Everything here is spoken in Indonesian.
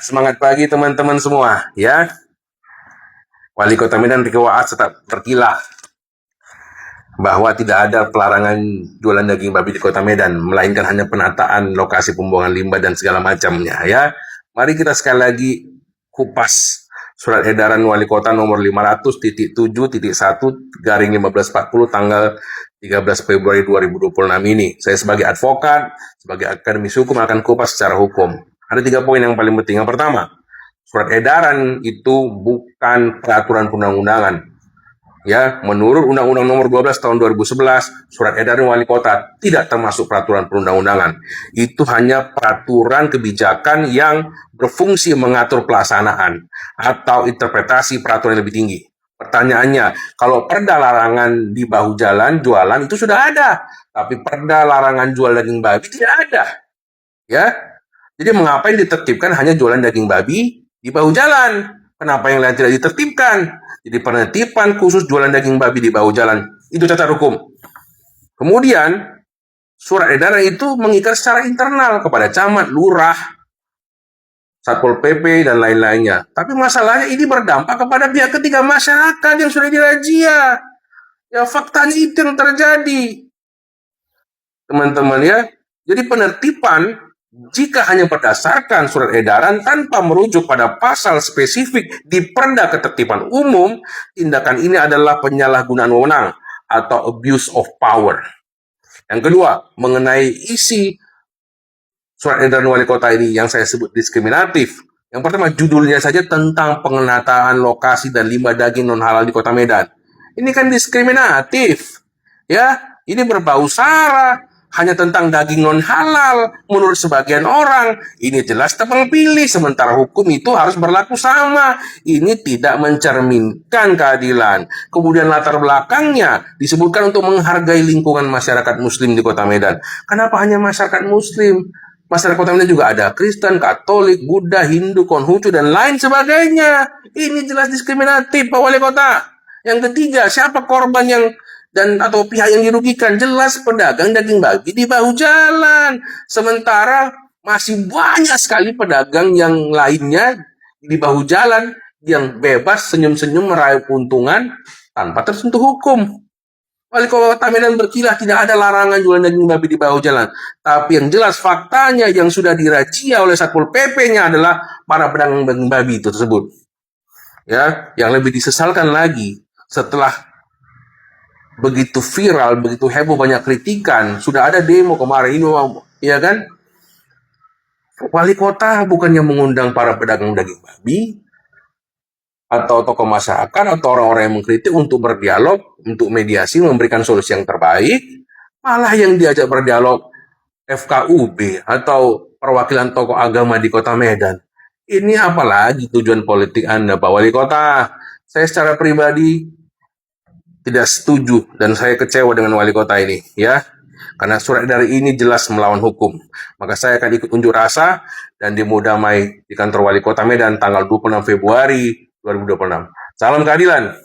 semangat pagi teman-teman semua ya. Wali Kota Medan Riki Waas tetap terkilah bahwa tidak ada pelarangan jualan daging babi di Kota Medan, melainkan hanya penataan lokasi pembuangan limbah dan segala macamnya ya. Mari kita sekali lagi kupas surat edaran Wali Kota nomor 500.7.1/1540 tanggal 13 Februari 2026 ini. Saya sebagai advokat, sebagai akademisi hukum akan kupas secara hukum. Ada 3 poin yang paling penting. Yang pertama, surat edaran itu bukan peraturan perundang-undangan. Ya, menurut Undang-Undang Nomor 12 Tahun 2011, surat edaran wali kota tidak termasuk peraturan perundang-undangan. Itu hanya peraturan kebijakan yang berfungsi mengatur pelaksanaan atau interpretasi peraturan yang lebih tinggi. Pertanyaannya, kalau perda larangan di bahu jalan jualan itu sudah ada, tapi perda larangan jual daging babi tidak ada. Ya, jadi mengapa yang ditertibkan hanya jualan daging babi di bahu jalan? Kenapa yang lain tidak ditertibkan? Jadi penertiban khusus jualan daging babi di bahu jalan, itu cacat hukum. Kemudian, surat edaran itu mengikat secara internal kepada camat, lurah, Satpol PP, dan lain-lainnya. Tapi masalahnya ini berdampak kepada pihak ketiga, masyarakat yang sudah dirazia. Ya, faktanya itu yang terjadi. Teman-teman ya, jadi penertiban jika hanya berdasarkan surat edaran tanpa merujuk pada pasal spesifik di Perda Ketertiban Umum, tindakan ini adalah penyalahgunaan wewenang atau abuse of power. Yang kedua, mengenai isi surat edaran wali kota ini yang saya sebut diskriminatif. Yang pertama, judulnya saja tentang pengenataan lokasi dan limbah daging non halal di Kota Medan. Ini kan diskriminatif. Ya, ini berbau sara. Hanya tentang daging non halal menurut sebagian orang. Ini jelas tebang pilih, sementara hukum itu harus berlaku sama. Ini tidak mencerminkan keadilan. Kemudian latar belakangnya disebutkan untuk menghargai lingkungan masyarakat muslim di Kota Medan. Kenapa hanya masyarakat muslim? Masyarakat Kota Medan juga ada Kristen, Katolik, Buddha, Hindu, Konghucu, dan lain sebagainya. Ini jelas diskriminatif, Pak Wali Kota. Yang ketiga, siapa korban yang atau pihak yang dirugikan? Jelas pedagang daging babi di bahu jalan. Sementara masih banyak sekali pedagang yang lainnya di bahu jalan yang bebas senyum-senyum meraih keuntungan tanpa tersentuh hukum. Wali Kota Medan berkilah tidak ada larangan jualan daging babi di bahu jalan. Tapi yang jelas faktanya yang sudah dirazia oleh Satpol PP-nya adalah para pedagang daging babi itu tersebut. Ya, yang lebih disesalkan lagi setelah begitu viral, begitu heboh, banyak kritikan, sudah ada demo kemarin ini, ya kan? Wali kota bukannya mengundang para pedagang daging babi atau tokoh masyarakat atau orang-orang yang mengkritik untuk berdialog, untuk mediasi, memberikan solusi yang terbaik, malah yang diajak berdialog FKUB atau perwakilan tokoh agama di Kota Medan. Ini apalagi tujuan politik Anda, Pak Wali Kota? Saya secara pribadi tidak setuju dan saya kecewa dengan wali kota ini ya, karena surat edaran ini jelas melawan hukum. Maka saya akan ikut unjuk rasa dan demo damai di kantor wali kota Medan tanggal 26 Februari 2026. Salam keadilan.